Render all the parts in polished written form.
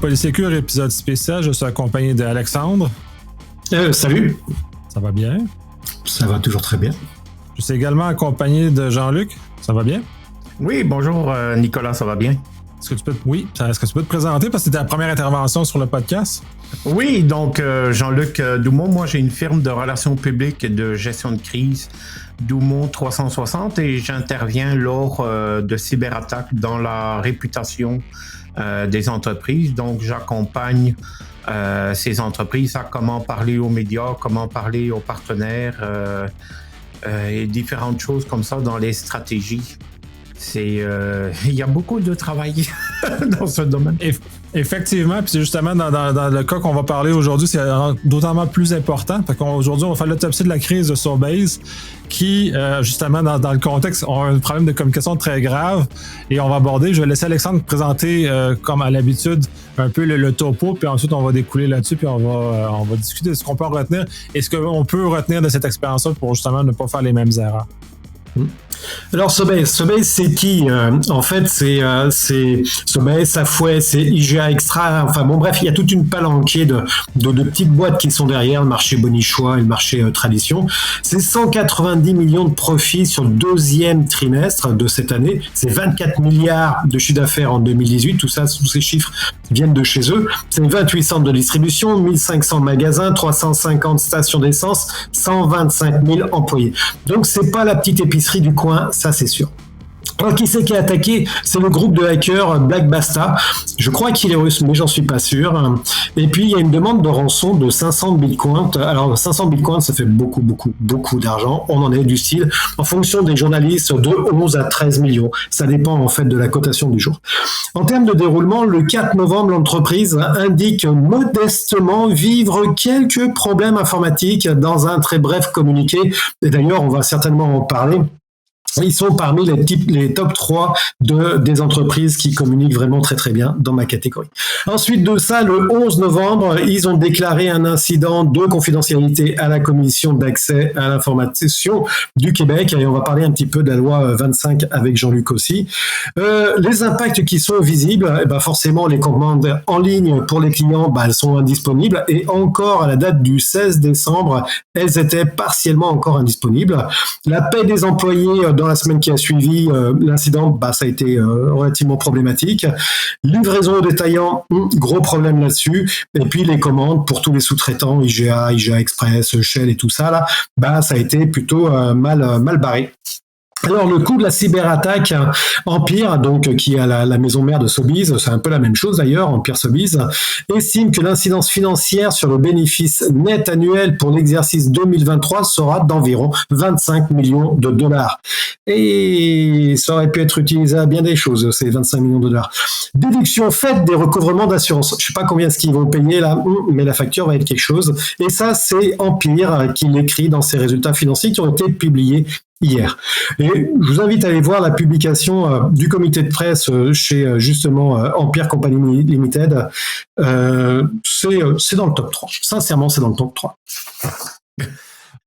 Polysécure, épisode spécial. Je suis accompagné d'Alexandre. Salut. Ça va bien? Ça va toujours très bien. Je suis également accompagné de Jean-Luc. Ça va bien? Oui, bonjour Nicolas, ça va bien? Est-ce que tu peux te présenter parce que c'était ta première intervention sur le podcast? Oui, donc Jean-Luc Doumont, moi j'ai une firme de relations publiques et de gestion de crise, Doumont 360, et j'interviens lors de cyberattaques dans la réputation des entreprises. Donc j'accompagne ces entreprises à comment parler aux médias, comment parler aux partenaires et différentes choses comme ça dans les stratégies. Il y a beaucoup de travail dans ce domaine. Effectivement, puis c'est justement dans le cas qu'on va parler aujourd'hui, c'est d'autant plus important. Fait qu'aujourd'hui, on va faire l'autopsie de la crise de Sobeys qui, justement, dans le contexte, ont un problème de communication très grave et on va aborder. Je vais laisser Alexandre présenter, comme à l'habitude, un peu le topo, puis ensuite on va découler là-dessus, puis on va discuter de ce qu'on peut en retenir et ce qu'on peut retenir de cette expérience-là pour justement ne pas faire les mêmes erreurs. Alors Sobeys, c'est qui? En fait, c'est Sobeys, Safway, c'est IGA Extra. Enfin bon, bref, il y a toute une palanquée de petites boîtes qui sont derrière le marché Bonichois et le marché Tradition. C'est 190 millions de profits sur le deuxième trimestre de cette année. C'est 24 milliards de chiffre d'affaires en 2018. Tous ces chiffres viennent de chez eux. C'est 28 centres de distribution, 1500 magasins, 350 stations d'essence, 125 000 employés. Donc c'est pas la petite épicerie du coin, ça c'est sûr. Alors, qui c'est qui a attaqué? C'est le groupe de hackers Black Basta. Je crois qu'il est russe, mais j'en suis pas sûr. Et puis, il y a une demande de rançon de 500 bitcoins. Alors, 500 bitcoins, ça fait beaucoup d'argent. On en est du style, en fonction des journalistes, de 11 à 13 millions. Ça dépend, en fait, de la cotation du jour. En termes de déroulement, le 4 novembre, l'entreprise indique modestement vivre quelques problèmes informatiques dans un très bref communiqué. Et d'ailleurs, on va certainement en parler. Ils sont parmi les top 3 des entreprises qui communiquent vraiment très très bien dans ma catégorie. Ensuite de ça, le 11 novembre, ils ont déclaré un incident de confidentialité à la Commission d'accès à l'information du Québec, et on va parler un petit peu de la loi 25 avec Jean-Luc aussi. Les impacts qui sont visibles, forcément les commandes en ligne pour les clients, elles sont indisponibles, et encore à la date du 16 décembre, elles étaient partiellement encore indisponibles. La paie des employés dans la semaine qui a suivi l'incident, ça a été relativement problématique. Livraison aux détaillants, gros problème là-dessus. Et puis les commandes pour tous les sous-traitants, IGA Express, Shell et tout ça, là, ça a été plutôt mal barré. Alors, le coût de la cyberattaque, Empire, donc, qui est la maison mère de Sobeys, c'est un peu la même chose d'ailleurs, Empire Sobeys, estime que l'incidence financière sur le bénéfice net annuel pour l'exercice 2023 sera d'environ 25 millions de dollars. Et ça aurait pu être utilisé à bien des choses, ces 25 millions de dollars. Déduction faite des recouvrements d'assurance. Je sais pas combien est-ce qu'ils vont payer là, mais la facture va être quelque chose. Et ça, c'est Empire qui l'écrit dans ses résultats financiers qui ont été publiés hier. Et je vous invite à aller voir la publication du comité de presse chez justement Empire Company Limited. C'est dans le top 3. Sincèrement, c'est dans le top 3.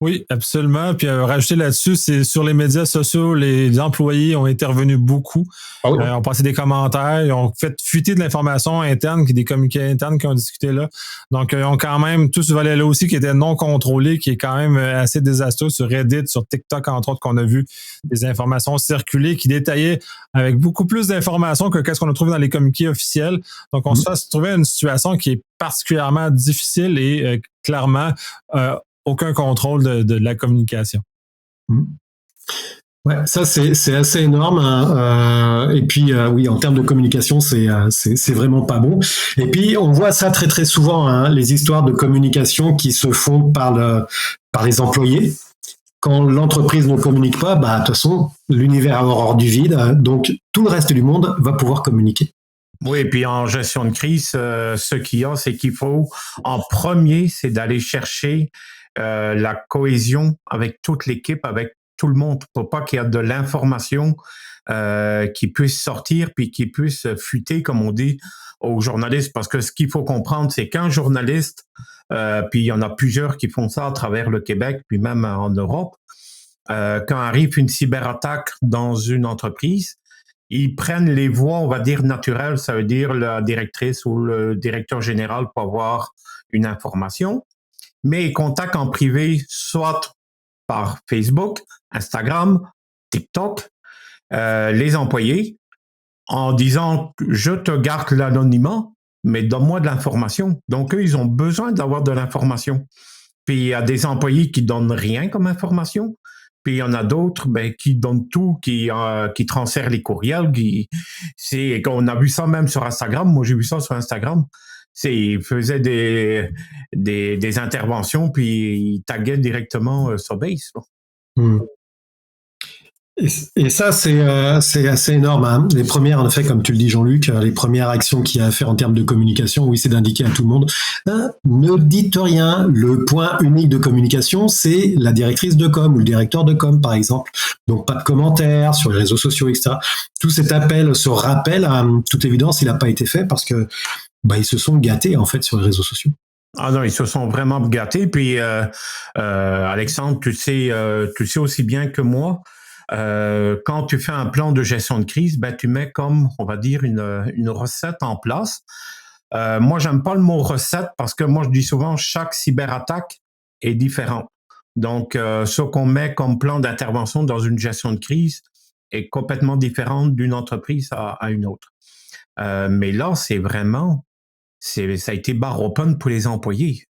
Oui, absolument. Puis rajouter là-dessus, c'est sur les médias sociaux, les employés ont intervenu beaucoup. Ah oui. Ont passé des commentaires, ils ont fait fuiter de l'information interne, des communiqués internes qui ont discuté là. Donc, ils ont quand même tout ce volet-là aussi qui était non contrôlé, qui est quand même assez désastreux sur Reddit, sur TikTok, entre autres, qu'on a vu des informations circuler qui détaillaient avec beaucoup plus d'informations que qu'est-ce qu'on a trouvé dans les communiqués officiels. Donc, on se fait trouver une situation qui est particulièrement difficile et clairement aucun contrôle de la communication. Ouais, ça c'est assez énorme. Et puis oui, en termes de communication, c'est vraiment pas bon. Et puis on voit ça très très souvent, les histoires de communication qui se font par les employés. Quand l'entreprise ne communique pas, de toute façon, l'univers a horreur du vide, donc tout le reste du monde va pouvoir communiquer. Oui, et puis en gestion de crise, ce qu'il y a, c'est qu'il faut, en premier, c'est d'aller chercher la cohésion avec toute l'équipe, avec tout le monde, pour pas qu'il y ait de l'information qui puisse sortir puis qui puisse fuiter, comme on dit, aux journalistes. Parce que ce qu'il faut comprendre, c'est qu'un journaliste, puis il y en a plusieurs qui font ça à travers le Québec, puis même en Europe, quand arrive une cyberattaque dans une entreprise, ils prennent les voies, on va dire, naturelles, ça veut dire la directrice ou le directeur général pour avoir une information, mais ils contactent en privé, soit par Facebook, Instagram, TikTok, les employés, en disant « je te garde l'anonymat, mais donne-moi de l'information ». Donc, eux, ils ont besoin d'avoir de l'information. Puis, il y a des employés qui donnent rien comme information. Puis, il y en a d'autres qui donnent tout, qui transfèrent les courriels. On a vu ça même sur Instagram. Moi, j'ai vu ça sur Instagram. Ils faisaient des interventions, puis ils taguaient directement Sobase. Et ça, c'est assez énorme. Hein. Les premières, en effet, comme tu le dis, Jean-Luc, les premières actions qu'il y a à faire en termes de communication, oui, c'est d'indiquer à tout le monde, ne dites rien. Le point unique de communication, c'est la directrice de com ou le directeur de com, par exemple. Donc, pas de commentaires sur les réseaux sociaux, etc. Tout cet appel, ce rappel, à toute évidence, il n'a pas été fait parce que ils se sont gâtés, en fait, sur les réseaux sociaux. Ah non, ils se sont vraiment gâtés. Puis, Alexandre, tu sais aussi bien que moi, quand tu fais un plan de gestion de crise, tu mets comme, on va dire, une recette en place. Moi, j'aime pas le mot recette parce que moi, je dis souvent, chaque cyberattaque est différente. Donc, ce qu'on met comme plan d'intervention dans une gestion de crise est complètement différent d'une entreprise à une autre. Mais là, ça a été barre open pour les employés.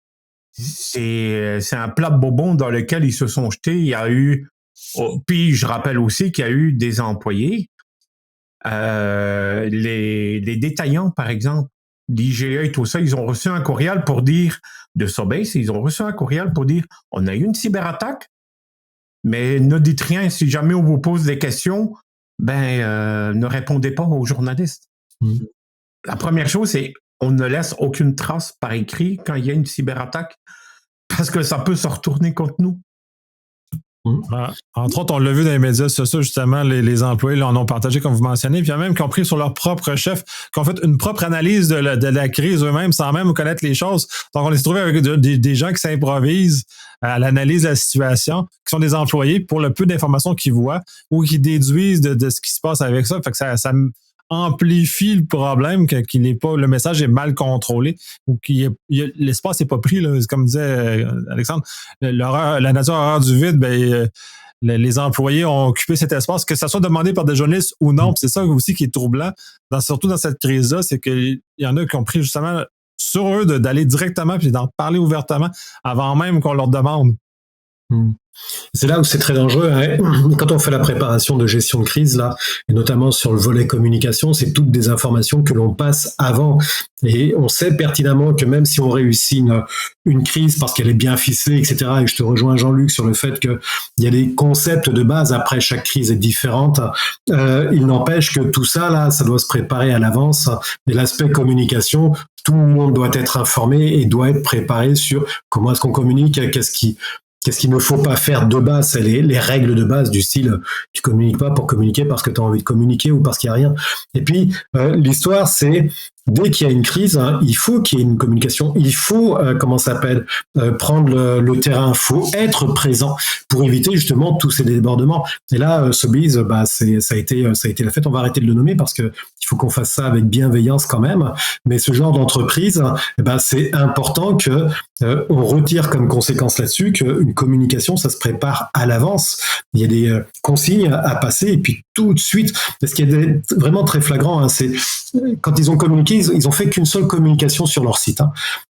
C'est un plat de bonbons dans lequel ils se sont jetés. Il y a eu puis je rappelle aussi qu'il y a eu des employés, les détaillants par exemple, d'IGA et tout ça, ils ont reçu un courriel pour dire, de Sobase, ils ont reçu un courriel pour dire, on a eu une cyberattaque, mais ne dites rien, si jamais on vous pose des questions, ne répondez pas aux journalistes. La première chose, c'est on ne laisse aucune trace par écrit quand il y a une cyberattaque, parce que ça peut se retourner contre nous. Entre autres, on l'a vu dans les médias sociaux, justement, les employés en ont partagé, comme vous mentionnez, puis il y a même qui ont pris sur leur propre chef, qui ont fait une propre analyse de la crise eux-mêmes, sans même connaître les choses. Donc, on s'est trouvé avec des gens qui s'improvisent à l'analyse de la situation, qui sont des employés pour le peu d'informations qu'ils voient ou qui déduisent de ce qui se passe avec ça. Fait que ça amplifie le problème qu'il n'est pas, le message est mal contrôlé ou l'espace n'est pas pris, là, comme disait Alexandre. La nature horreur du vide, les employés ont occupé cet espace, que ça soit demandé par des journalistes ou non. C'est ça aussi qui est troublant, surtout dans cette crise-là, c'est qu'il y en a qui ont pris justement sur eux d'aller directement puis d'en parler ouvertement avant même qu'on leur demande. C'est là où c'est très dangereux. Hein. Quand on fait la préparation de gestion de crise, là, et notamment sur le volet communication, c'est toutes des informations que l'on passe avant. Et on sait pertinemment que même si on réussit une crise parce qu'elle est bien ficelée, etc., et je te rejoins Jean-Luc sur le fait qu'il y a des concepts de base, après chaque crise est différente, il n'empêche que tout ça, là, ça doit se préparer à l'avance. Et l'aspect communication, tout le monde doit être informé et doit être préparé sur comment est-ce qu'on communique, qu'est-ce qu'il ne faut pas faire de base, c'est les règles de base du style tu communiques pas pour communiquer parce que tu as envie de communiquer ou parce qu'il n'y a rien. Et puis, l'histoire, c'est dès qu'il y a une crise, il faut qu'il y ait une communication, il faut, prendre le terrain, il faut être présent pour éviter justement tous ces débordements. Et là, Sobase, ça a été la fête, on va arrêter de le nommer parce que il faut qu'on fasse ça avec bienveillance quand même, mais ce genre d'entreprise, c'est important que on retire comme conséquence là-dessus qu'une communication, ça se prépare à l'avance. Il y a des consignes à passer et puis tout de suite, ce qui est vraiment très flagrant, c'est quand ils ont communiqué, ils ont fait qu'une seule communication sur leur site.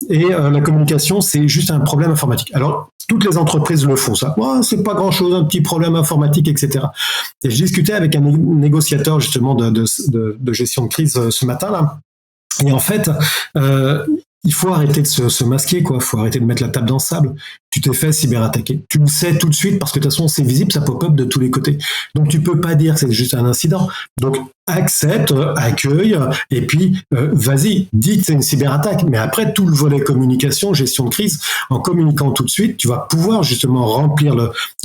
Et la communication, c'est juste un problème informatique. Alors, toutes les entreprises le font, ça. C'est pas grand-chose, un petit problème informatique, etc. Et je discutais avec un négociateur, justement, de gestion de crise ce matin, là. Et en fait, il faut arrêter de se masquer, quoi. Il faut arrêter de mettre la table dans le sable. Tu t'es fait cyberattaquer. Tu le sais tout de suite parce que de toute façon, c'est visible, ça pop-up de tous les côtés. Donc, tu peux pas dire que c'est juste un incident. Donc, accepte, accueille, et puis, vas-y, dis que c'est une cyberattaque. Mais après, tout le volet communication, gestion de crise, en communiquant tout de suite, tu vas pouvoir justement remplir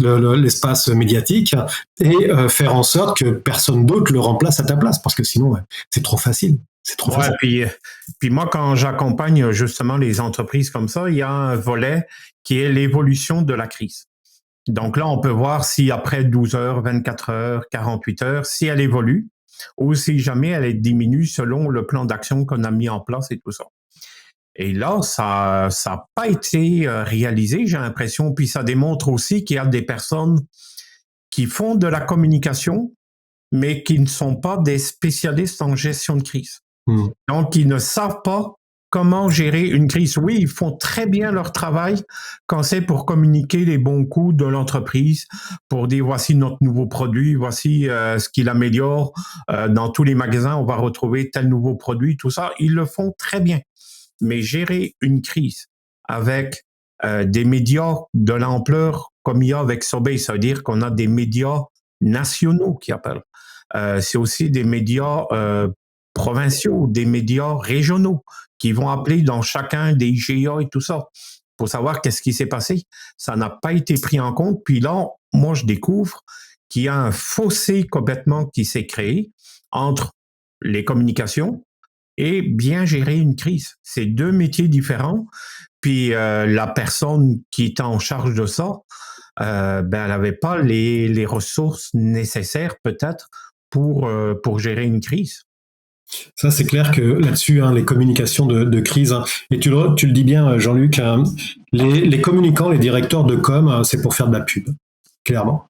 l'espace médiatique et faire en sorte que personne d'autre le remplace à ta place. Parce que sinon, c'est trop facile. C'est trop facile. Puis moi, quand j'accompagne justement les entreprises comme ça, il y a un volet qui est l'évolution de la crise. Donc là, on peut voir si après 12 heures, 24 heures, 48 heures, si elle évolue. ou si jamais elle diminue selon le plan d'action qu'on a mis en place et tout ça. Et là, ça a pas été réalisé, j'ai l'impression. Puis ça démontre aussi qu'il y a des personnes qui font de la communication, mais qui ne sont pas des spécialistes en gestion de crise. Donc, ils ne savent pas comment gérer une crise. Oui, ils font très bien leur travail quand c'est pour communiquer les bons coups de l'entreprise, pour dire voici notre nouveau produit, voici ce qu'il améliore. Dans tous les magasins, on va retrouver tel nouveau produit, tout ça. Ils le font très bien. Mais gérer une crise avec des médias de l'ampleur comme il y a avec Sobeys, ça veut dire qu'on a des médias nationaux qui appellent. C'est aussi des médias provinciaux, des médias régionaux qui vont appeler dans chacun des IGA et tout ça pour savoir qu'est-ce qui s'est passé. Ça n'a pas été pris en compte. Puis là, moi, je découvre qu'il y a un fossé complètement qui s'est créé entre les communications et bien gérer une crise. C'est deux métiers différents. Puis la personne qui est en charge de ça, elle n'avait pas les ressources nécessaires peut-être pour gérer une crise. Ça, c'est clair que là-dessus, les communications de crise, et tu le dis bien, Jean-Luc, les communicants, les directeurs de com, c'est pour faire de la pub, clairement.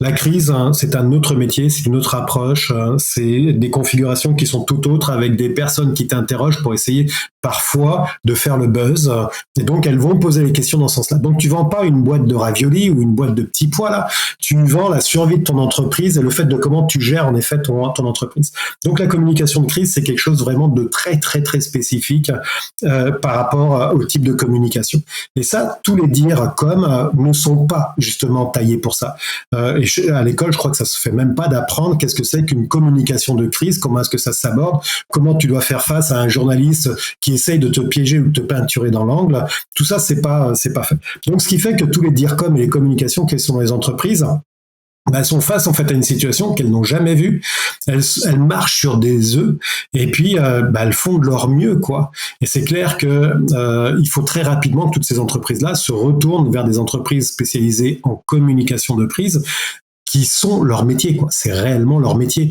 La crise, c'est un autre métier, c'est une autre approche, c'est des configurations qui sont tout autres avec des personnes qui t'interrogent pour essayer parfois de faire le buzz. Et donc, elles vont poser les questions dans ce sens-là. Donc, tu vends pas une boîte de raviolis ou une boîte de petits pois, là. Tu vends la survie de ton entreprise et le fait de comment tu gères, en effet, ton entreprise. Donc, la communication de crise, c'est quelque chose vraiment de très, très, très spécifique par rapport au type de communication. Et ça, tous les dires comme ne sont pas justement taillés pour ça. Et à l'école, je crois que ça se fait même pas d'apprendre qu'est-ce que c'est qu'une communication de crise, comment est-ce que ça s'aborde, comment tu dois faire face à un journaliste qui essaye de te piéger ou de te peinturer dans l'angle. Tout ça, c'est pas fait. Donc, ce qui fait que tous les dircom et les communications qui sont dans les entreprises, elles sont face en fait à une situation qu'elles n'ont jamais vue. Elles marchent sur des œufs et puis elles font de leur mieux, quoi. Et c'est clair que il faut très rapidement que toutes ces entreprises-là se retournent vers des entreprises spécialisées en communication de crise, qui sont leur métier, quoi. C'est réellement leur métier.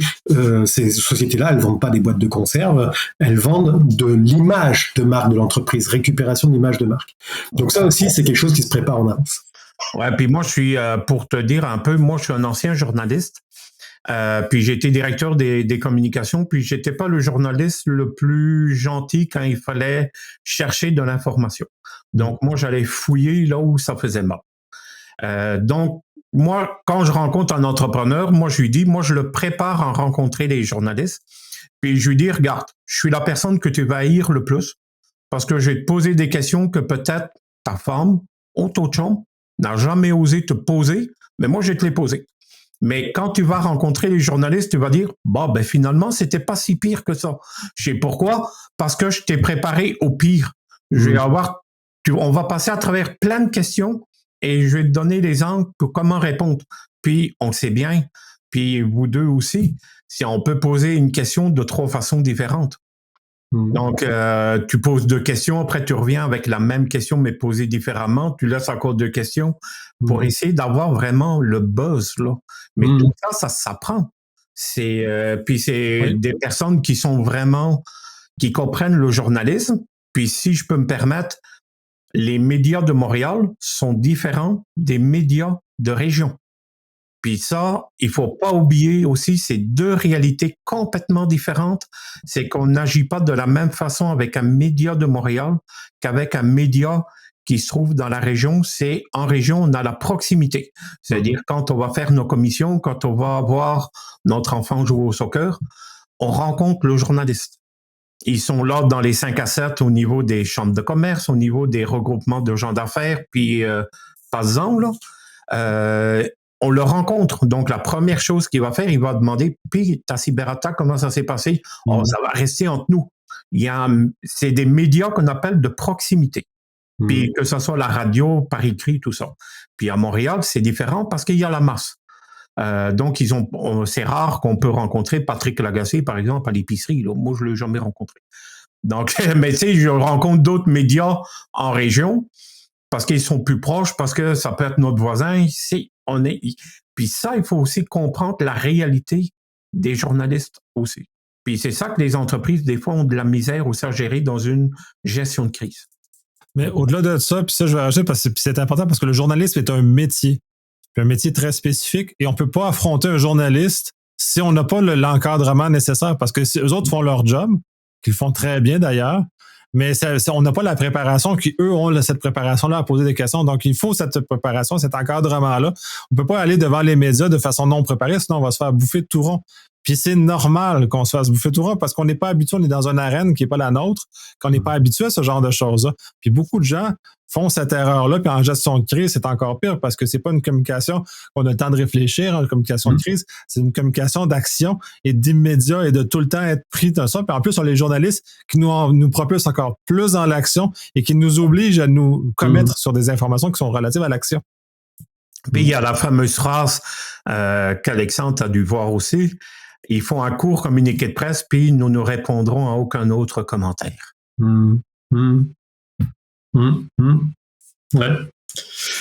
Ces sociétés-là, elles vendent pas des boîtes de conserve, elles vendent de l'image de marque de l'entreprise, récupération de l'image de marque. Donc ça aussi, c'est quelque chose qui se prépare en avance. Ouais, puis moi, je suis, pour te dire un peu, moi, je suis un ancien journaliste. Puis j'ai été directeur des communications, puis j'étais pas le journaliste le plus gentil quand il fallait chercher de l'information. Donc moi, j'allais fouiller là où ça faisait mal. Donc moi, quand je rencontre un entrepreneur, moi je lui dis, moi je le prépare à rencontrer les journalistes, puis je lui dis, regarde, je suis la personne que tu vas haïr le plus, parce que je vais te poser des questions que peut-être ta femme ou ton chum n'a jamais osé te poser, mais moi je vais te les poser. Mais quand tu vas rencontrer les journalistes, tu vas dire, finalement, c'était pas si pire que ça. Je sais pourquoi? Parce que je t'ai préparé au pire. Je vais on va passer à travers plein de questions et je vais te donner les angles pour comment répondre. Puis, on sait bien, puis vous deux aussi, si on peut poser une question de 3 façons différentes. Donc, tu poses 2 questions, après tu reviens avec la même question, mais posée différemment. Tu laisses encore 2 questions pour essayer d'avoir vraiment le buzz, là. Mais tout ça s'apprend. Puis c'est des personnes qui sont vraiment, qui comprennent le journalisme. Puis si je peux me permettre, les médias de Montréal sont différents des médias de région. Puis ça, il faut pas oublier aussi, c'est 2 réalités complètement différentes. C'est qu'on n'agit pas de la même façon avec un média de Montréal qu'avec un média qui se trouve dans la région. C'est en région, on a la proximité. C'est-à-dire quand on va faire nos commissions, quand on va voir notre enfant jouer au soccer, on rencontre le journaliste. Ils sont là dans les 5 à 7 au niveau des chambres de commerce, au niveau des regroupements de gens d'affaires, puis passant là. On le rencontre. Donc, la première chose qu'il va faire, il va demander, puis ta cyberattaque, comment ça s'est passé? Ça va rester entre nous. C'est des médias qu'on appelle de proximité. Puis que ce soit la radio, par écrit, tout ça. Puis à Montréal, c'est différent parce qu'il y a la masse. Donc, c'est rare qu'on peut rencontrer Patrick Lagacé, par exemple, à l'épicerie. Là. Moi, je ne l'ai jamais rencontré. Donc, mais tu sais, je rencontre d'autres médias en région parce qu'ils sont plus proches, parce que ça peut être notre voisin. Puis ça, il faut aussi comprendre la réalité des journalistes aussi. Puis c'est ça que les entreprises, des fois, ont de la misère aussi à gérer dans une gestion de crise. Mais au-delà de ça, puis ça, je vais rajouter parce que c'est important parce que le journalisme est un métier. C'est un métier très spécifique et on ne peut pas affronter un journaliste si on n'a pas l'encadrement nécessaire parce que eux autres font leur job, qu'ils font très bien d'ailleurs, mais on n'a pas la préparation qu'eux ont cette préparation-là à poser des questions. Donc, il faut cette préparation, cet encadrement-là. On ne peut pas aller devant les médias de façon non préparée, sinon on va se faire bouffer de tout rond. Puis c'est normal qu'on se fasse bouffer tout rond parce qu'on n'est pas habitué, on est dans une arène qui n'est pas la nôtre, qu'on n'est pas habitué à ce genre de choses-là. Puis beaucoup de gens font cette erreur-là, puis en gestion de crise, c'est encore pire parce que c'est pas une communication qu'on a le temps de réfléchir, une communication de crise, c'est une communication d'action et d'immédiat et de tout le temps être pris dans ça. Puis en plus, on a les journalistes qui nous propulsent encore plus dans l'action et qui nous obligent à nous commettre sur des informations qui sont relatives à l'action. Puis il y a la fameuse phrase qu'Alexandre a dû voir aussi. Ils font un court communiqué de presse, puis nous ne répondrons à aucun autre commentaire. Ouais.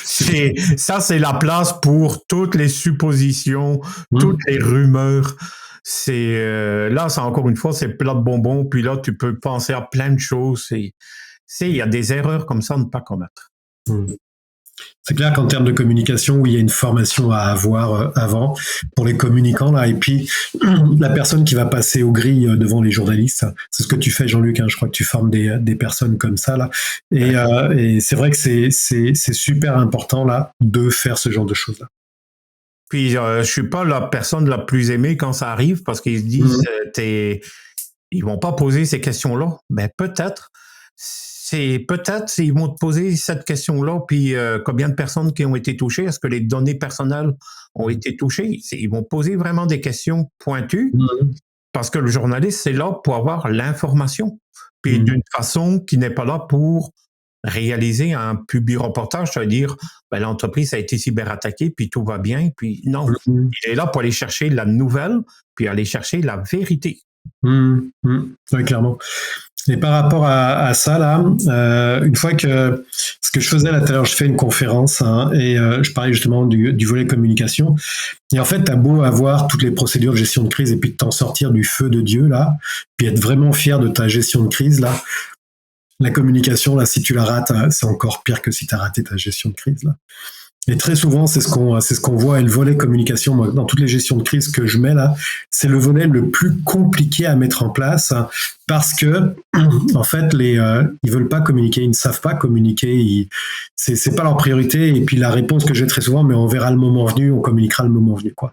C'est la place pour toutes les suppositions, toutes les rumeurs. Là, c'est encore une fois, c'est plat de bonbons, puis là, tu peux penser à plein de choses. Il y a des erreurs comme ça à ne pas commettre. C'est clair qu'en termes de communication, oui, il y a une formation à avoir avant pour les communicants là, et puis la personne qui va passer aux grilles devant les journalistes, c'est ce que tu fais, Jean-Luc. Hein, je crois que tu formes des personnes comme ça là, et c'est vrai que c'est super important là de faire ce genre de choses là. Puis je suis pas la personne la plus aimée quand ça arrive parce qu'ils se disent ils vont pas poser ces questions-là. Ben peut-être. Peut-être ils vont te poser cette question-là, puis combien de personnes qui ont été touchées, est-ce que les données personnelles ont été touchées? Ils vont poser vraiment des questions pointues, parce que le journaliste, c'est là pour avoir l'information, puis d'une façon qui n'est pas là pour réaliser un publi-reportage, c'est-à-dire l'entreprise a été cyberattaquée, puis tout va bien, puis non. Il est là pour aller chercher la nouvelle, puis aller chercher la vérité. Ouais, clairement. Et par rapport à ça, là, une fois que ce que je faisais là tout à l'heure, je fais une conférence et je parlais justement du volet communication. Et en fait, t'as beau avoir toutes les procédures de gestion de crise et puis de t'en sortir du feu de Dieu, là, puis être vraiment fier de ta gestion de crise, là, la communication, là, si tu la rates, c'est encore pire que si tu as raté ta gestion de crise, là. Et très souvent, c'est ce qu'on voit, et le volet communication, moi, dans toutes les gestions de crise que je mets là, c'est le volet le plus compliqué à mettre en place parce que, en fait, ils veulent pas communiquer, ils ne savent pas communiquer, c'est pas leur priorité. Et puis la réponse que j'ai très souvent, mais on verra le moment venu, on communiquera le moment venu, quoi.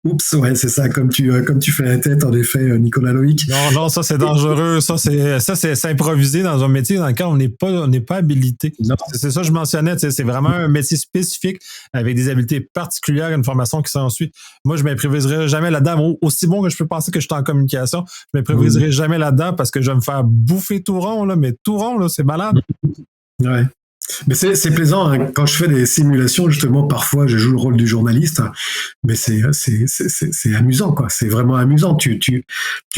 Oups, ouais, c'est ça, comme tu fais la tête, en effet, Nicolas Loïc. Non, ça c'est dangereux, ça c'est improvisé dans un métier dans lequel on n'est pas habilité. C'est ça que je mentionnais, c'est vraiment un métier spécifique avec des habiletés particulières, une formation qui s'ensuit. Moi, je m'improviserai jamais là-dedans. Aussi bon que je peux penser que je suis en communication, je m'improviserai jamais là-dedans parce que je vais me faire bouffer tout rond, là, mais tout rond, là, c'est malade. Ouais. Mais c'est plaisant, hein. Quand je fais des simulations, justement, parfois je joue le rôle du journaliste, mais c'est amusant, quoi. C'est vraiment amusant. Tu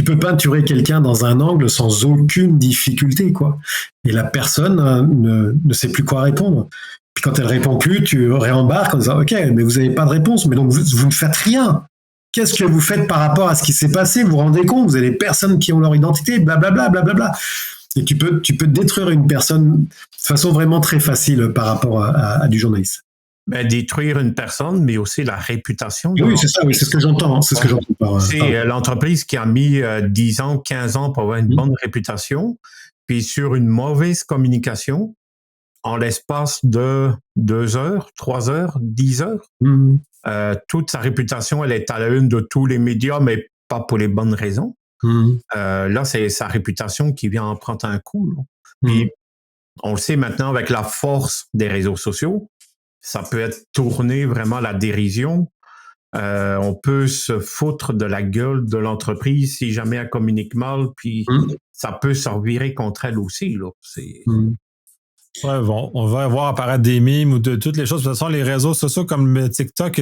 peux peinturer quelqu'un dans un angle sans aucune difficulté, quoi. Et la personne ne sait plus quoi répondre. Puis quand elle répond plus, tu réembarques en disant, OK, mais vous n'avez pas de réponse, mais donc vous ne faites rien. Qu'est-ce que vous faites par rapport à ce qui s'est passé? Vous vous rendez compte? Vous avez des personnes qui ont leur identité, blablabla, blablabla. Et tu peux détruire une personne de façon vraiment très facile par rapport à du journalisme. Détruire une personne, mais aussi la réputation. Oui, c'est ça, oui, c'est ce que j'entends. Hein, c'est ce que j'entends c'est l'entreprise qui a mis 10 ans, 15 ans pour avoir une bonne réputation, puis sur une mauvaise communication, en l'espace de 2 heures, 3 heures, 10 heures, toute sa réputation, elle est à la une de tous les médias, mais pas pour les bonnes raisons. Là, c'est sa réputation qui vient en prendre un coup. Puis, on le sait maintenant avec la force des réseaux sociaux, ça peut être tourné vraiment à la dérision. On peut se foutre de la gueule de l'entreprise si jamais elle communique mal, puis ça peut se revirer contre elle aussi. Là. Ouais, bon, on va voir apparaître des mimes ou de toutes les choses. De toute façon, les réseaux sociaux comme TikTok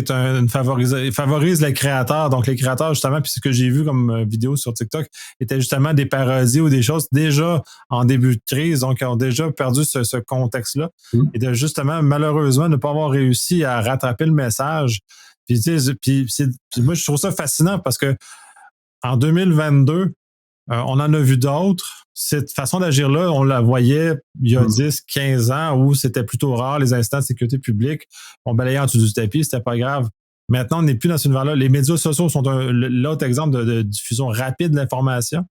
favorise les créateurs. Donc, les créateurs, justement, puis ce que j'ai vu comme vidéo sur TikTok, étaient justement des parodies ou des choses déjà en début de crise, donc ont déjà perdu ce contexte-là. Et de justement, malheureusement, ne pas avoir réussi à rattraper le message. Puis, moi, je trouve ça fascinant parce que en 2022, on en a vu d'autres. Cette façon d'agir-là, on la voyait il y a 10, 15 ans où c'était plutôt rare, les instants de sécurité publique. On balayait en dessous du tapis, c'était pas grave. Maintenant, on n'est plus dans ce univers-là. Les médias sociaux sont l'autre exemple de diffusion rapide de l'information.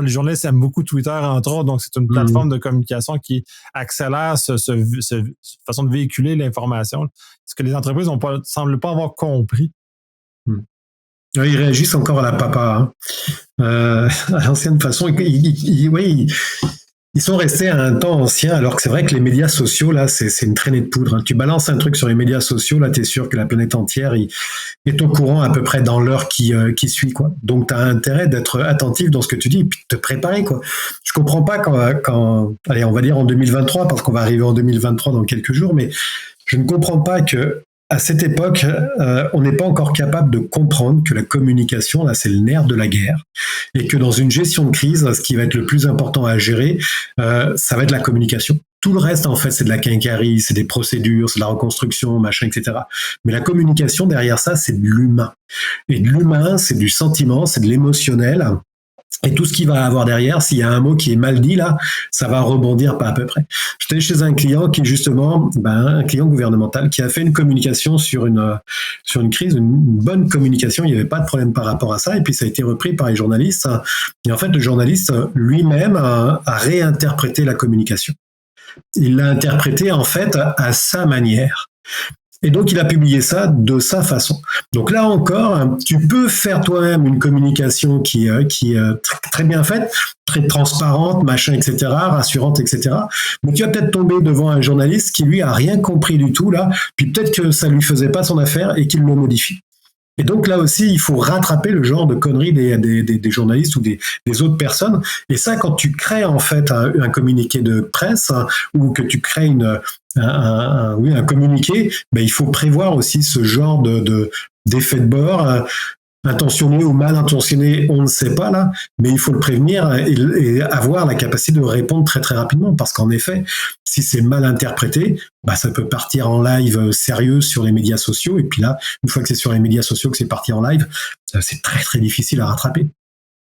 Les journalistes aiment beaucoup Twitter, entre autres, donc c'est une plateforme de communication qui accélère cette façon de véhiculer l'information. Ce que les entreprises ne semblent pas avoir compris. Ils réagissent encore à la papa, à l'ancienne façon. Ils sont restés à un temps ancien, alors que c'est vrai que les médias sociaux, là, c'est une traînée de poudre. Tu balances un truc sur les médias sociaux, là, t'es sûr que la planète entière est au courant à peu près dans l'heure qui suit, quoi. Donc, t'as intérêt d'être attentif dans ce que tu dis et puis de te préparer, quoi. Je comprends pas quand allez, on va dire en 2023, parce qu'on va arriver en 2023 dans quelques jours, mais je ne comprends pas que à cette époque, on n'est pas encore capable de comprendre que la communication, là, c'est le nerf de la guerre, et que dans une gestion de crise, ce qui va être le plus important à gérer, ça va être la communication. Tout le reste, en fait, c'est de la quincaillerie, c'est des procédures, c'est de la reconstruction, machin, etc. Mais la communication, derrière ça, c'est de l'humain. Et de l'humain, c'est du sentiment, c'est de l'émotionnel. Et tout ce qu'il va avoir derrière, s'il y a un mot qui est mal dit là, ça va rebondir pas à peu près. J'étais chez un client qui justement, un client gouvernemental, qui a fait une communication sur une crise, une bonne communication. Il n'y avait pas de problème par rapport à ça. Et puis ça a été repris par les journalistes. Et en fait, le journaliste lui-même a réinterprété la communication. Il l'a interprété en fait à sa manière. Et donc, il a publié ça de sa façon. Donc là encore, tu peux faire toi-même une communication qui est très bien faite, très transparente, machin, etc., rassurante, etc. Mais tu vas peut-être tomber devant un journaliste qui, lui, a rien compris du tout, là, puis peut-être que ça lui faisait pas son affaire et qu'il le modifie. Et donc là aussi, il faut rattraper le genre de conneries des journalistes ou des autres personnes. Et ça, quand tu crées en fait un communiqué de presse ou que tu crées un communiqué, il faut prévoir aussi ce genre d'effet de bord, intentionné ou mal intentionné, on ne sait pas là, mais il faut le prévenir et avoir la capacité de répondre très très rapidement, parce qu'en effet, si c'est mal interprété, ça peut partir en live sérieux sur les médias sociaux, et puis là, une fois que c'est sur les médias sociaux que c'est parti en live, c'est très très difficile à rattraper.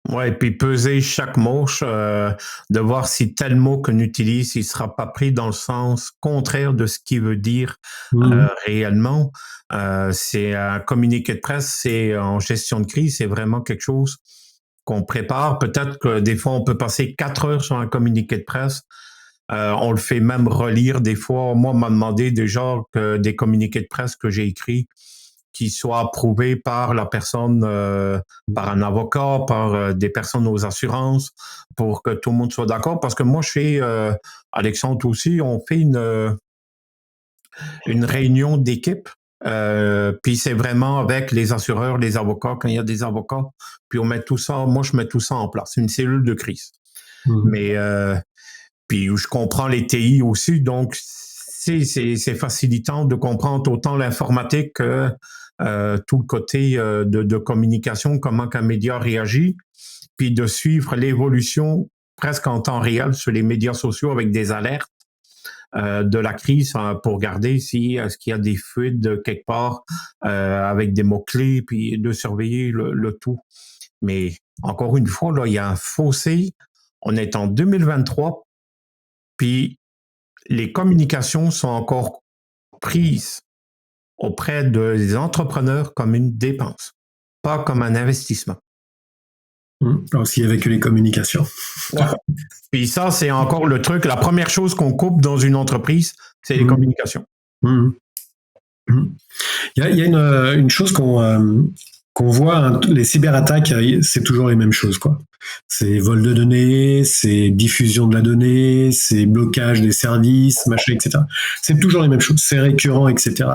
Ouais, et puis peser chaque mot, de voir si tel mot qu'on utilise, il sera pas pris dans le sens contraire de ce qu'il veut dire réellement. C'est un communiqué de presse, c'est en gestion de crise, c'est vraiment quelque chose qu'on prépare. Peut-être que des fois, on peut passer 4 heures sur un communiqué de presse. On le fait même relire des fois. Moi, on m'a demandé déjà que des communiqués de presse que j'ai écrits qui soient approuvés par la personne, par un avocat, par des personnes aux assurances, pour que tout le monde soit d'accord. Parce que moi, chez Alexandre aussi, on fait une réunion d'équipe. Puis c'est vraiment avec les assureurs, les avocats, quand il y a des avocats, puis on met tout ça, moi je mets tout ça en place, une cellule de crise. Mais puis je comprends les TI aussi, donc c'est facilitant de comprendre autant l'informatique que tout le côté de communication, comment qu'un média réagit, puis de suivre l'évolution presque en temps réel sur les médias sociaux avec des alertes de la crise pour regarder est-ce qu'il y a des fuites de quelque part avec des mots-clés, puis de surveiller le tout. Mais encore une fois, là, il y a un fossé. On est en 2023, puis les communications sont encore prises auprès des entrepreneurs comme une dépense, pas comme un investissement. Aussi avec les communications. Ouais. Puis ça, c'est encore le truc. La première chose qu'on coupe dans une entreprise, c'est les communications. Il y a une chose qu'on voit, les cyberattaques, c'est toujours les mêmes choses, quoi. C'est vol de données, c'est diffusion de la donnée, c'est blocage des services, machin, etc. C'est toujours les mêmes choses, c'est récurrent, etc.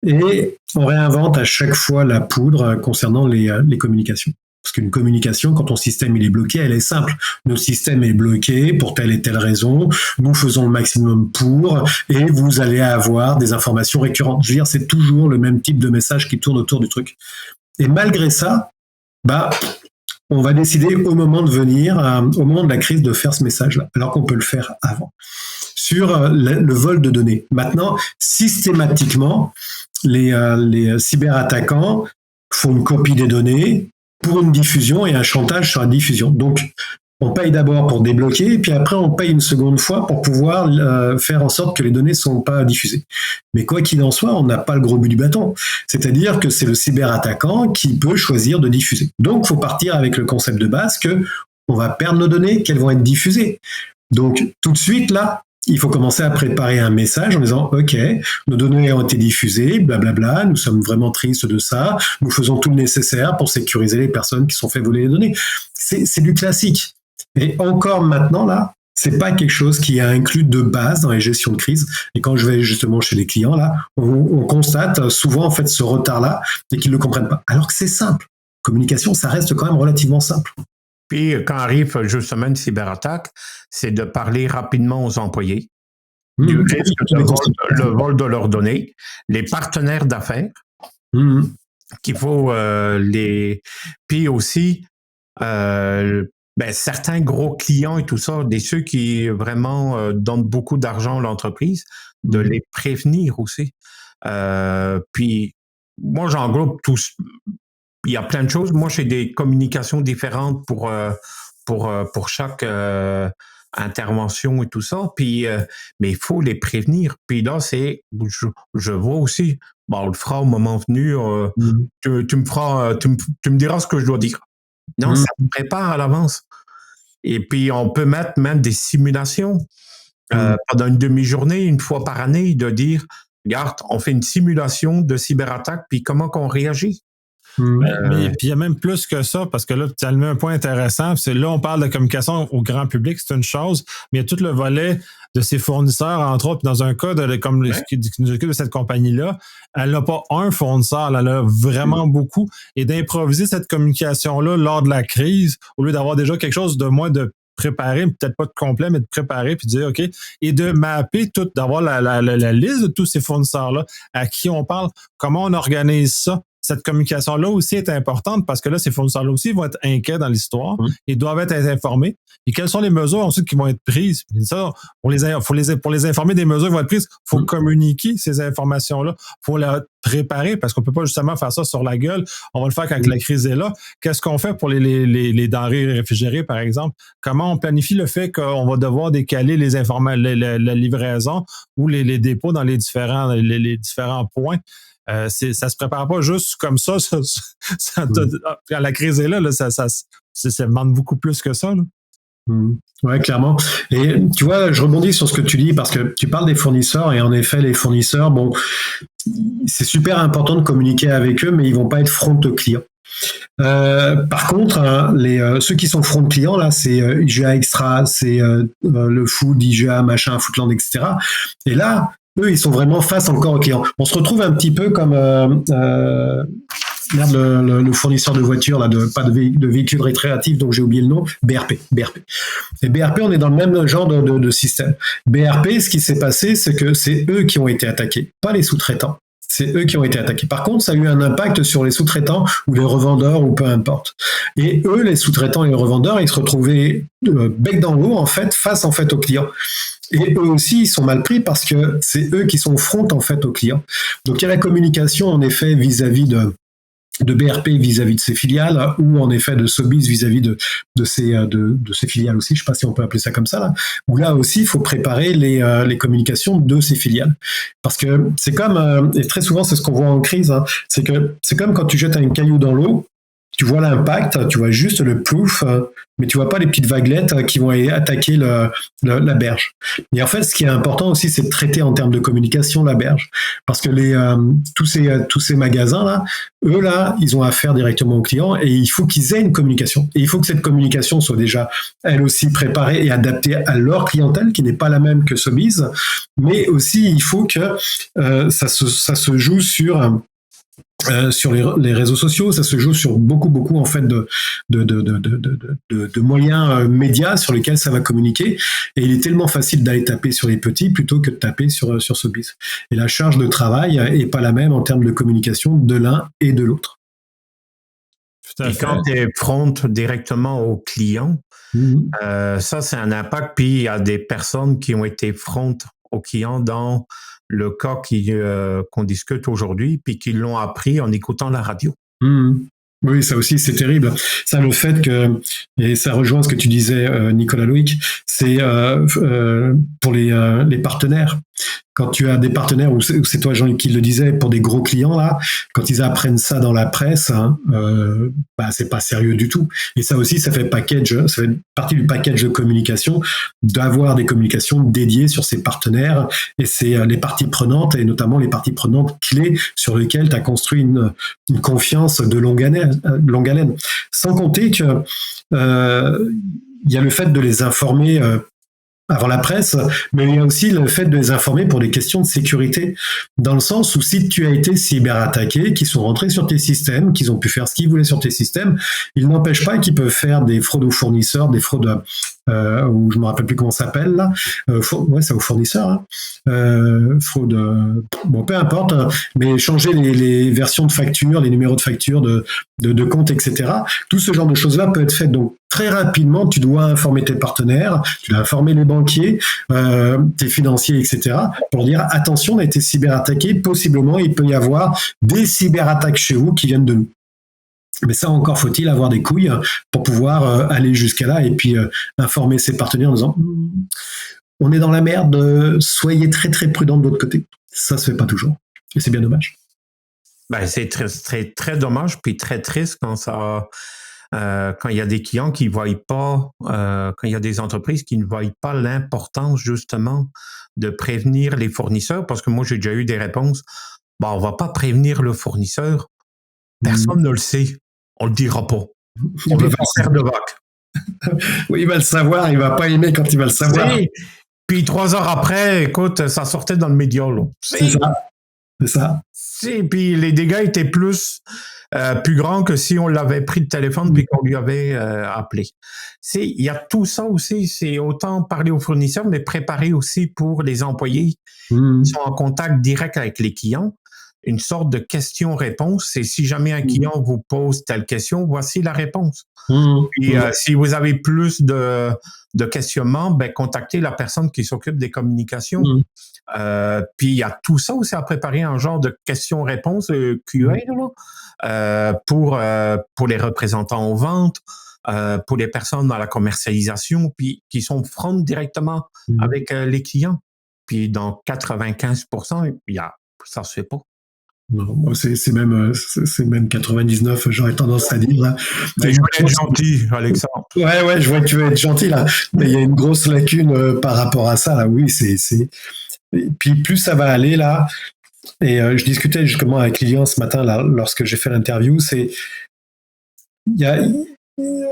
Et on réinvente à chaque fois la poudre concernant les communications. Parce qu'une communication, quand ton système il est bloqué, elle est simple. Notre système est bloqué pour telle et telle raison. Nous faisons le maximum pour, et vous allez avoir des informations récurrentes. Je veux dire, c'est toujours le même type de message qui tourne autour du truc. Et malgré ça, on va décider au moment de venir, au moment de la crise, de faire ce message-là, alors qu'on peut le faire avant. Sur le vol de données. Maintenant, systématiquement, les cyberattaquants font une copie des données pour une diffusion et un chantage sur la diffusion. Donc, on paye d'abord pour débloquer, et puis après, on paye une seconde fois pour pouvoir faire en sorte que les données ne sont pas diffusées. Mais quoi qu'il en soit, on n'a pas le gros bout du bâton. C'est-à-dire que c'est le cyberattaquant qui peut choisir de diffuser. Donc, il faut partir avec le concept de base que on va perdre nos données, qu'elles vont être diffusées. Donc, tout de suite, là, il faut commencer à préparer un message en disant « Ok, nos données ont été diffusées, blablabla, nous sommes vraiment tristes de ça, nous faisons tout le nécessaire pour sécuriser les personnes qui sont fait voler les données. » C'est du classique. Et encore maintenant, là, c'est pas quelque chose qui est inclus de base dans les gestions de crise. Et quand je vais justement chez les clients, là, on constate souvent en fait ce retard-là et qu'ils ne le comprennent pas. Alors que c'est simple. Communication, ça reste quand même relativement simple. Puis, quand arrive justement une cyberattaque, c'est de parler rapidement aux employés du risque le vol de leurs données, les partenaires d'affaires, qu'il faut Puis aussi, certains gros clients et tout ça, ceux qui vraiment donnent beaucoup d'argent à l'entreprise, de les prévenir aussi. Puis, moi, j'englobe tous. Il y a plein de choses. Moi, j'ai des communications différentes pour chaque intervention et tout ça. Puis, mais il faut les prévenir. Puis là, je vois aussi, on le fera au moment venu. Tu me diras ce que je dois dire. Non, ça me prépare à l'avance. Et puis, on peut mettre même des simulations pendant une demi-journée, une fois par année, de dire, regarde, on fait une simulation de cyberattaque, puis comment qu'on réagit. Mais puis il y a même plus que ça, parce que là, tu as mis un point intéressant, c'est là, on parle de communication au grand public, c'est une chose, mais il y a tout le volet de ses fournisseurs, entre autres, dans un cas comme qui nous occupe de cette compagnie-là, elle n'a pas un fournisseur, elle en a vraiment beaucoup, et d'improviser cette communication-là lors de la crise, au lieu d'avoir déjà quelque chose de moins de préparer, peut-être pas de complet, mais de préparer, puis de dire, OK, et de mapper tout, d'avoir la liste de tous ces fournisseurs-là, à qui on parle, comment on organise ça. Cette communication-là aussi est importante parce que là, ces fournisseurs-là aussi vont être inquiets dans l'histoire. Ils doivent être informés. Et quelles sont les mesures ensuite qui vont être prises? Et ça, pour les informer des mesures qui vont être prises, il faut communiquer ces informations-là. Il faut la préparer parce qu'on ne peut pas justement faire ça sur la gueule. On va le faire quand la crise est là. Qu'est-ce qu'on fait pour les denrées réfrigérées, par exemple? Comment on planifie le fait qu'on va devoir décaler la livraison ou les dépôts dans les différents points? Ça se prépare pas juste comme ça. Quand la crise est là, ça demande beaucoup plus que ça. Ouais, clairement. Et tu vois, je rebondis sur ce que tu dis parce que tu parles des fournisseurs et en effet, les fournisseurs, c'est super important de communiquer avec eux, mais ils vont pas être front client. Par contre, ceux qui sont front client là, c'est IGA Extra, c'est le Food, IGA, machin, Foodland, etc. Et là, eux, ils sont vraiment face encore aux clients. On se retrouve un petit peu comme le fournisseur de voitures, là, de véhicules récréatifs, donc j'ai oublié le nom, BRP. Et BRP, on est dans le même genre de système. BRP, ce qui s'est passé, c'est que c'est eux qui ont été attaqués, pas les sous-traitants. C'est eux qui ont été attaqués. Par contre, ça a eu un impact sur les sous-traitants ou les revendeurs ou peu importe. Et eux, les sous-traitants et les revendeurs, ils se retrouvaient bec dans l'eau, en fait, face en fait aux clients. Et eux aussi, ils sont mal pris parce que c'est eux qui sont front en fait aux clients. Donc il y a la communication en effet vis-à-vis de BRP vis-à-vis de ses filiales ou en effet de Sobeys vis-à-vis de ses filiales aussi, je ne sais pas si on peut appeler ça comme ça, là, où là aussi il faut préparer les communications de ses filiales. Parce que c'est comme, et très souvent c'est ce qu'on voit en crise, c'est que c'est comme quand tu jettes un caillou dans l'eau, tu vois l'impact, tu vois juste le plouf, mais tu vois pas les petites vaguelettes qui vont attaquer la berge. Et en fait, ce qui est important aussi, c'est de traiter en termes de communication la berge. Parce que tous ces magasins-là, eux, là, ils ont affaire directement aux clients et il faut qu'ils aient une communication. Et il faut que cette communication soit déjà, elle aussi, préparée et adaptée à leur clientèle, qui n'est pas la même que Sobeys. Mais aussi, il faut que ça se joue sur les réseaux sociaux, ça se joue sur beaucoup en fait de moyens médias sur lesquels ça va communiquer. Et il est tellement facile d'aller taper sur les petits plutôt que de taper sur Sobeys. Et la charge de travail est pas la même en termes de communication de l'un et de l'autre. Et quand tu es front directement aux clients, ça c'est un impact. Puis il y a des personnes qui ont été front aux clients dans le cas qu'on discute aujourd'hui, puis qu'ils l'ont appris en écoutant la radio. Oui, ça aussi, c'est terrible. Ça, le fait que, et ça rejoint ce que tu disais, Nicolas Loïc, c'est pour les partenaires. Quand tu as des partenaires, ou c'est toi, Jean-Luc, qui le disais, pour des gros clients, là, quand ils apprennent ça dans la presse, c'est pas sérieux du tout. Et ça aussi, ça fait partie du package de communication, d'avoir des communications dédiées sur ces partenaires, et c'est les parties prenantes, et notamment les parties prenantes clés sur lesquelles tu as construit une confiance de longue haleine. Sans compter que il y a le fait de les informer avant la presse, mais il y a aussi le fait de les informer pour des questions de sécurité, dans le sens où si tu as été cyberattaqué, qu'ils sont rentrés sur tes systèmes, qu'ils ont pu faire ce qu'ils voulaient sur tes systèmes, il n'empêche pas qu'ils peuvent faire des fraudes aux fournisseurs, des fraudes ou je me rappelle plus comment ça s'appelle là, c'est aux fournisseurs, fraude, peu importe, mais changer les versions de factures, les numéros de facture, de compte, etc. Tout ce genre de choses-là peut être fait. Donc très rapidement, tu dois informer tes partenaires, tu dois informer les banquiers, tes financiers, etc. pour dire attention, on a été cyberattaqué, possiblement il peut y avoir des cyberattaques chez vous qui viennent de nous. Mais ça, encore faut-il avoir des couilles pour pouvoir aller jusqu'à là et puis informer ses partenaires en disant on est dans la merde, soyez très très prudents de votre côté. Ça se fait pas toujours. Et c'est bien dommage. C'est très, très, très dommage puis très triste quand il y a des clients qui ne voient pas, quand il y a des entreprises qui ne voient pas l'importance justement de prévenir les fournisseurs, parce que moi j'ai déjà eu des réponses, on ne va pas prévenir le fournisseur, personne ne le sait. On le dira pas. On va faire de vague. Oui, il va le savoir, il va pas aimer quand il va le savoir. Puis 3 heures après, écoute, ça sortait dans le média. C'est ça. Puis les dégâts étaient plus grands que si on l'avait pris le téléphone puis qu'on lui avait appelé. Il y a tout ça aussi. C'est autant parler aux fournisseurs, mais préparer aussi pour les employés qui sont en contact direct avec les clients. Une sorte de question-réponse, c'est si jamais un client vous pose telle question, voici la réponse. Puis si vous avez plus de questionnements, contactez la personne qui s'occupe des communications. Puis il y a tout ça aussi à préparer, un genre de question-réponse QA pour les représentants aux ventes, pour les personnes dans la commercialisation, puis qui sont front directement avec les clients. Puis dans 95%, ça se fait pas. Non, c'est même 99, j'aurais tendance à dire là. Je veux être gentil, Alexandre. Ouais, je vois que tu veux être gentil là, mais il y a une grosse lacune par rapport à ça là. Oui, Et puis plus ça va aller là, et je discutais justement avec Lilian ce matin là, lorsque j'ai fait l'interview,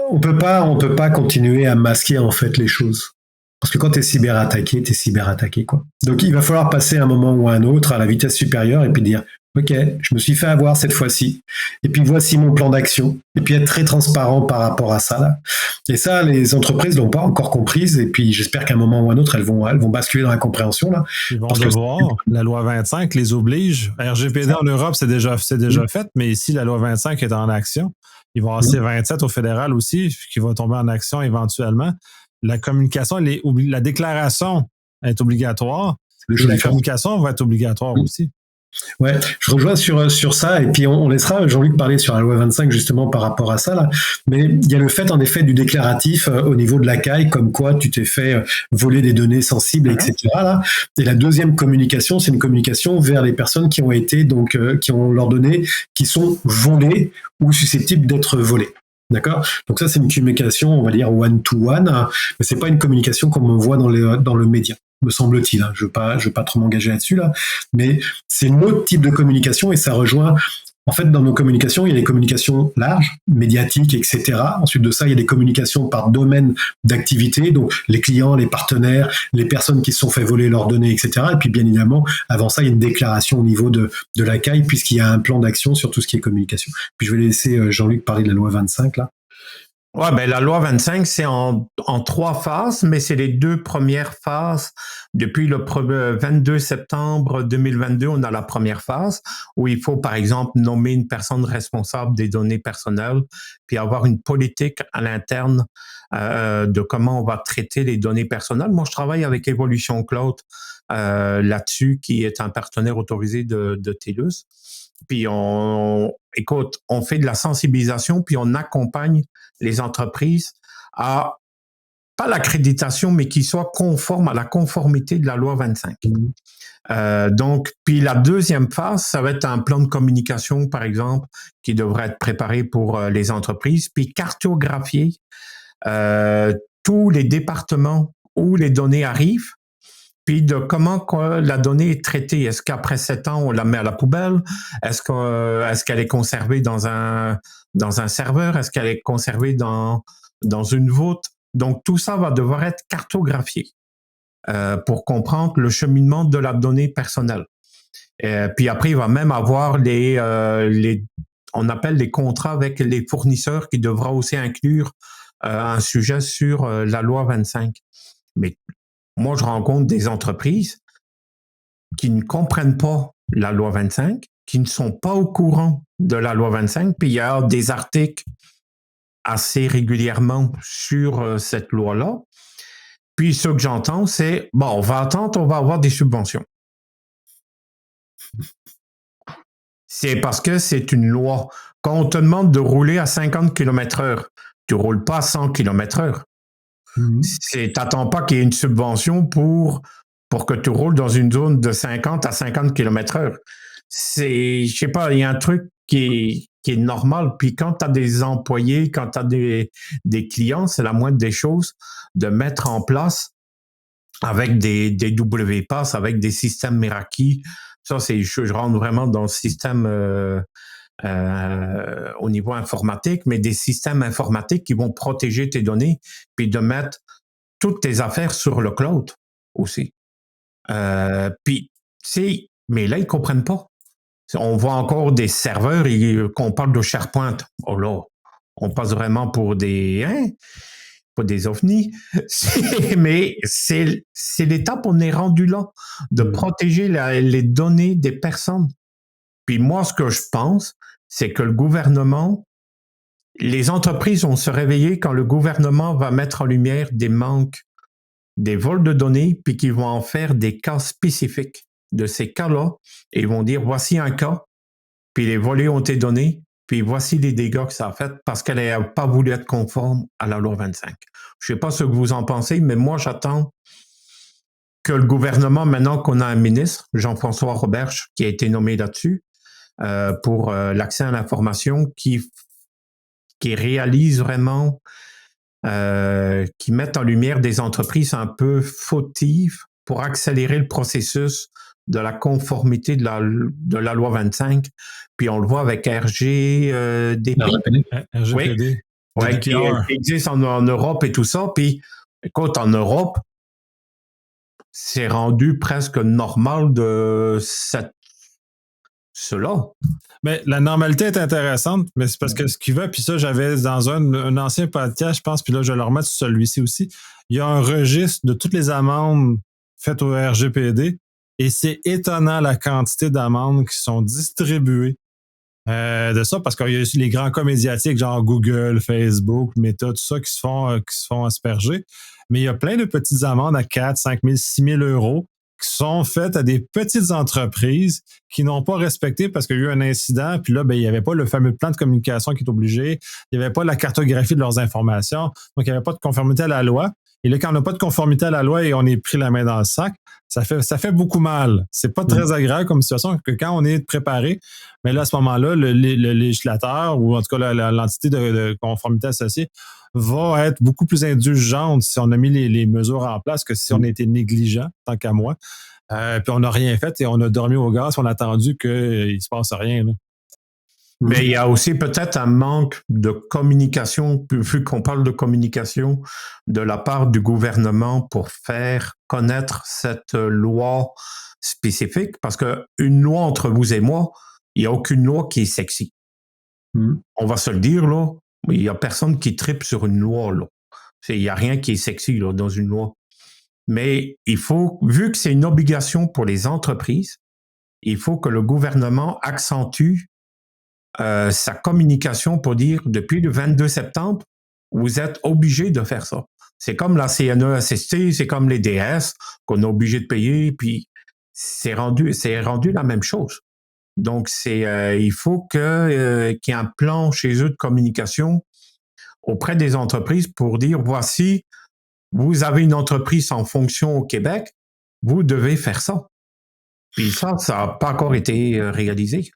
on peut pas continuer à masquer en fait les choses. Parce que quand t'es cyberattaqué quoi. Donc il va falloir passer à un moment ou à un autre à la vitesse supérieure et puis dire ok, je me suis fait avoir cette fois-ci. Et puis voici mon plan d'action. Et puis être très transparent par rapport à ça là. Et ça, les entreprises l'ont pas encore comprise. Et puis j'espère qu'à un moment ou à un autre, elles vont basculer dans la compréhension là. Ils vont devoir. La loi 25 les oblige. RGPD en Europe, c'est déjà fait, mais ici la loi 25 est en action. Il va y avoir C27 au fédéral aussi, qui va tomber en action éventuellement. La communication, la déclaration est obligatoire. La communication va être obligatoire aussi. Ouais, je rejoins sur ça, et puis on laissera Jean-Luc parler sur la loi 25 justement par rapport à ça là. Mais il y a le fait en effet du déclaratif au niveau de la CAI, comme quoi tu t'es fait voler des données sensibles, etc. là. Et la deuxième communication, c'est une communication vers les personnes qui ont été qui ont leurs données qui sont volées ou susceptibles d'être volées. D'accord. Donc ça, c'est une communication, on va dire one-to-one, mais c'est pas une communication comme on voit dans le média, me semble-t-il. Je veux pas trop m'engager là-dessus là, mais c'est un autre type de communication et ça rejoint. En fait, dans nos communications, il y a des communications larges, médiatiques, etc. Ensuite de ça, il y a des communications par domaine d'activité, donc les clients, les partenaires, les personnes qui se sont fait voler leurs données, etc. Et puis, bien évidemment, avant ça, il y a une déclaration au niveau de la CAI, puisqu'il y a un plan d'action sur tout ce qui est communication. Puis, je vais laisser Jean-Luc parler de la loi 25, là. Ouais, la loi 25, c'est en 3 phases, mais c'est les 2 premières phases. Depuis le 22 septembre 2022, on a la première phase où il faut, par exemple, nommer une personne responsable des données personnelles, puis avoir une politique à l'interne de comment on va traiter les données personnelles. Moi, je travaille avec Evolution Cloud. là-dessus, qui est un partenaire autorisé de TELUS. Puis on fait de la sensibilisation, puis on accompagne les entreprises à, pas l'accréditation, mais qu'ils soient conformes à la conformité de la loi 25. Donc, puis la deuxième phase, ça va être un plan de communication, par exemple, qui devrait être préparé pour les entreprises, puis cartographier tous les départements où les données arrivent, puis de comment la donnée est traitée. Est-ce qu'après 7 ans, on la met à la poubelle? Est-ce qu'elle est conservée dans un serveur? Est-ce qu'elle est conservée dans une voûte? Donc, tout ça va devoir être cartographié pour comprendre le cheminement de la donnée personnelle. Puis après, il va même avoir on appelle les contrats avec les fournisseurs qui devra aussi inclure un sujet sur la loi 25. Mais moi, je rencontre des entreprises qui ne comprennent pas la loi 25, qui ne sont pas au courant de la loi 25, puis il y a des articles assez régulièrement sur cette loi-là. Puis ce que j'entends, c'est, bon, on va attendre, on va avoir des subventions. C'est parce que c'est une loi. Quand on te demande de rouler à 50 km/h, tu ne roules pas à 100 km/h. T'attends pas qu'il y ait une subvention pour que tu roules dans une zone de 50 à 50 km/h. Je sais pas, il y a un truc qui est normal. Puis quand tu as des employés, quand tu as des clients, c'est la moindre des choses de mettre en place avec des WPass, avec des systèmes Meraki. Ça, je rentre vraiment dans le système au niveau informatique, mais des systèmes informatiques qui vont protéger tes données, puis de mettre toutes tes affaires sur le cloud aussi. Puis, mais là, ils comprennent pas. On voit encore des serveurs qu'on parle de SharePoint. Oh là, on passe vraiment pour pas des ovnis. Mais c'est l'étape où on est rendu là, de protéger les données des personnes. Puis moi, ce que je pense, c'est que le gouvernement, les entreprises vont se réveiller quand le gouvernement va mettre en lumière des manques, des vols de données, puis qu'ils vont en faire des cas spécifiques de ces cas-là, et ils vont dire, voici un cas, puis les volets ont été donnés, puis voici les dégâts que ça a fait parce qu'elle n'a pas voulu être conforme à la loi 25. Je ne sais pas ce que vous en pensez, mais moi, j'attends que le gouvernement, maintenant qu'on a un ministre, Jean-François Roberge, qui a été nommé là-dessus, pour l'accès à l'information, qui réalise vraiment, qui met en lumière des entreprises un peu fautives pour accélérer le processus de la conformité de la loi 25. Puis on le voit avec RGPD. RGPD. Oui, qui existe en Europe et tout ça. Puis, écoute, en Europe, c'est rendu presque normal de cela. Mais la normalité est intéressante, mais c'est parce que ce qui va, puis ça, j'avais dans un ancien podcast, je pense, puis là, je vais le remettre sur celui-ci aussi. Il y a un registre de toutes les amendes faites au RGPD et c'est étonnant la quantité d'amendes qui sont distribuées de ça, parce qu'il y a les grands cas médiatiques, genre Google, Facebook, Meta, tout ça, qui se font asperger. Mais il y a plein de petites amendes à 4, 5 000, 6 000 euros qui sont faites à des petites entreprises qui n'ont pas respecté parce qu'il y a eu un incident, puis là, il n'y avait pas le fameux plan de communication qui est obligé, il n'y avait pas la cartographie de leurs informations, donc il n'y avait pas de conformité à la loi. Et là, quand on n'a pas de conformité à la loi et on est pris la main dans le sac, ça fait beaucoup mal. C'est pas très agréable comme situation que quand on est préparé, mais là, à ce moment-là, le législateur ou en tout cas l'entité de conformité associée va être beaucoup plus indulgente si on a mis les mesures en place que si on a été négligent, tant qu'à moi. Puis on n'a rien fait et on a dormi au gaz, on a attendu qu'il ne se passe rien. Là. Mais il y a aussi peut-être un manque de communication, vu qu'on parle de communication, de la part du gouvernement pour faire connaître cette loi spécifique, parce qu'une loi entre vous et moi, il n'y a aucune loi qui est sexy. On va se le dire, là, il n'y a personne qui tripe sur une loi, là. Il n'y a rien qui est sexy là, dans une loi. Mais il faut, vu que c'est une obligation pour les entreprises, il faut que le gouvernement accentue sa communication pour dire, depuis le 22 septembre, vous êtes obligé de faire ça. C'est comme la CNESST, c'est comme les DS qu'on est obligé de payer, puis c'est rendu la même chose. Donc, il faut qu'il y ait un plan chez eux de communication auprès des entreprises pour dire, voici, vous avez une entreprise en fonction au Québec, vous devez faire ça. Puis ça n'a pas encore été réalisé.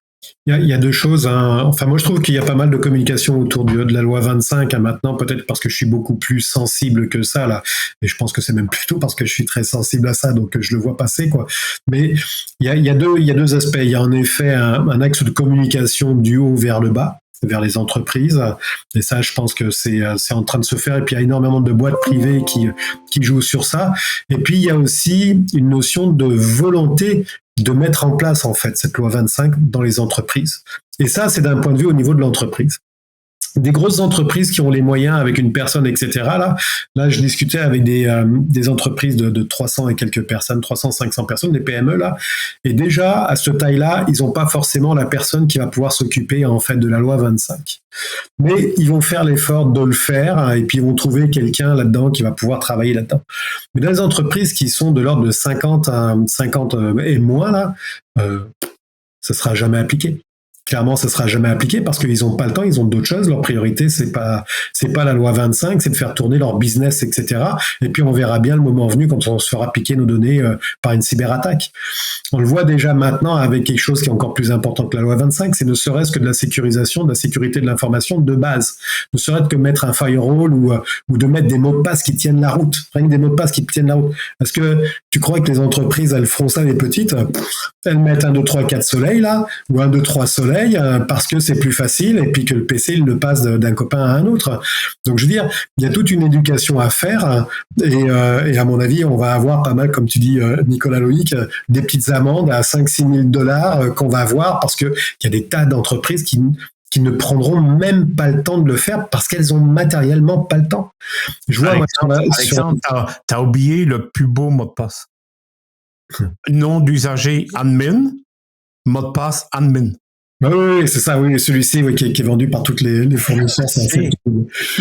Il y a deux choses. Hein. Enfin, moi, je trouve qu'il y a pas mal de communication autour de la loi 25 hein, maintenant, peut-être parce que je suis beaucoup plus sensible que ça, là. Et je pense que c'est même plutôt parce que je suis très sensible à ça, donc je le vois passer, quoi. Mais il y a deux aspects. Il y a en effet un axe de communication du haut vers le bas, vers les entreprises. Et ça, je pense que c'est en train de se faire. Et puis, il y a énormément de boîtes privées qui jouent sur ça. Et puis, il y a aussi une notion de volonté de mettre en place, en fait, cette loi 25 dans les entreprises. Et ça, c'est d'un point de vue au niveau de l'entreprise. Des grosses entreprises qui ont les moyens avec une personne, etc. Là, je discutais avec des entreprises de 300 et quelques personnes, 300, 500 personnes, des PME, là. Et déjà, à ce taille-là, ils n'ont pas forcément la personne qui va pouvoir s'occuper, en fait, de la loi 25. Mais ils vont faire l'effort de le faire et puis ils vont trouver quelqu'un là-dedans qui va pouvoir travailler là-dedans. Mais dans les entreprises qui sont de l'ordre de 50 et moins, là, ça sera jamais appliqué. Clairement, ça sera jamais appliqué parce qu'ils n'ont pas le temps, ils ont d'autres choses. Leur priorité, c'est pas la loi 25, c'est de faire tourner leur business, etc. Et puis, on verra bien le moment venu quand on se fera piquer nos données par une cyberattaque. On le voit déjà maintenant avec quelque chose qui est encore plus important que la loi 25, c'est ne serait-ce que de la sécurisation, de la sécurité de l'information de base. Ne serait-ce que mettre un firewall ou de mettre des mots de passe qui tiennent la route. Rien que des mots de passe qui tiennent la route. Est-ce que tu crois que les entreprises, elles feront ça, les petites? Elles mettent 1, 2, 3, 4 soleils, là, ou 1, 2, 3 soleils, parce que c'est plus facile et puis que le PC il le passe d'un copain à un autre. Donc je veux dire, il y a toute une éducation à faire et à mon avis, on va avoir pas mal, comme tu dis Nicolas Loïc, des petites amendes à 5-6 000 $ qu'on va avoir parce qu'il y a des tas d'entreprises qui ne prendront même pas le temps de le faire parce qu'elles ont matériellement pas le temps. Je vois, Alexandre, t'as oublié le plus beau mot de passe. Nom d'usager admin, mot de passe admin. Oui, c'est ça, oui, celui-ci qui est vendu par toutes les fournisseurs.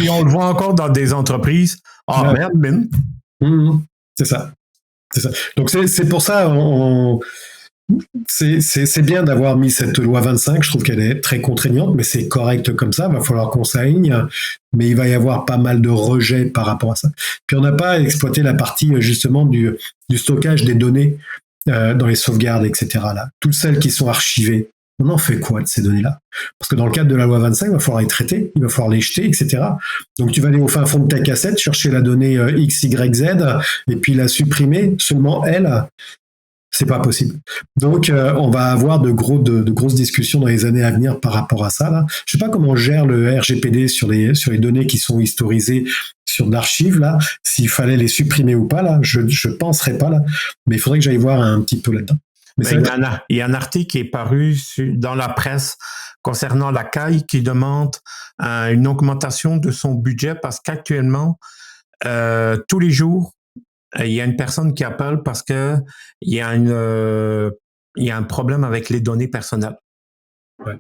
Et on le voit encore dans des entreprises. Ah, merde, admin. C'est ça. Donc c'est pour ça, c'est bien d'avoir mis cette loi 25, je trouve qu'elle est très contraignante, mais c'est correct comme ça, il va falloir qu'on s'aligne, mais il va y avoir pas mal de rejets par rapport à ça. Puis on n'a pas exploité la partie justement du stockage des données dans les sauvegardes, etc. Là. Toutes celles qui sont archivées, on en fait quoi de ces données-là? Parce que dans le cadre de la loi 25, il va falloir les traiter, il va falloir les jeter, etc. Donc tu vas aller au fin fond de ta cassette, chercher la donnée X, Y, Z, et puis la supprimer, seulement elle, c'est pas possible. Donc on va avoir de grosses discussions dans les années à venir par rapport à ça. Là. Je sais pas comment on gère le RGPD sur les données qui sont historisées sur de l'archive, là, s'il fallait les supprimer ou pas, là, je penserais pas, là, mais il faudrait que j'aille voir un petit peu là-dedans. Il y a un article qui est paru dans la presse concernant la CAI qui demande une augmentation de son budget parce qu'actuellement, tous les jours, il y a une personne qui appelle parce que il y a un problème avec les données personnelles. Ouais.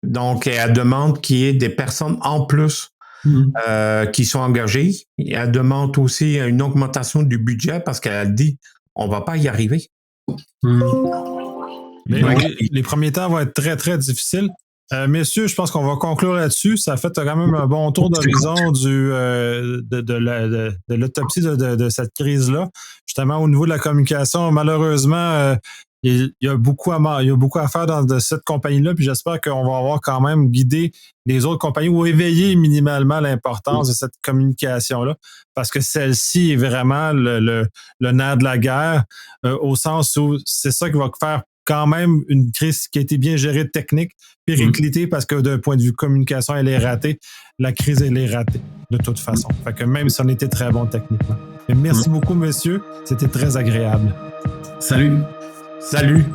Donc, elle demande qu'il y ait des personnes en plus qui sont engagées. Elle demande aussi une augmentation du budget parce qu'elle dit on va pas y arriver. Les premiers temps vont être très, très difficiles. Messieurs, je pense qu'on va conclure là-dessus. Ça fait quand même un bon tour d'horizon de l'autopsie de cette crise-là. Justement, au niveau de la communication, malheureusement, il y a beaucoup à faire dans cette compagnie-là, puis j'espère qu'on va avoir quand même guidé les autres compagnies ou éveillé minimalement l'importance de cette communication-là, parce que celle-ci est vraiment le nerf de la guerre, au sens où c'est ça qui va faire quand même une crise qui a été bien gérée technique, périclitée, parce que d'un point de vue communication, elle est ratée. La crise, elle est ratée, de toute façon. Fait que même si on était très bon techniquement. Mais merci beaucoup, messieurs. C'était très agréable. Salut. Salut.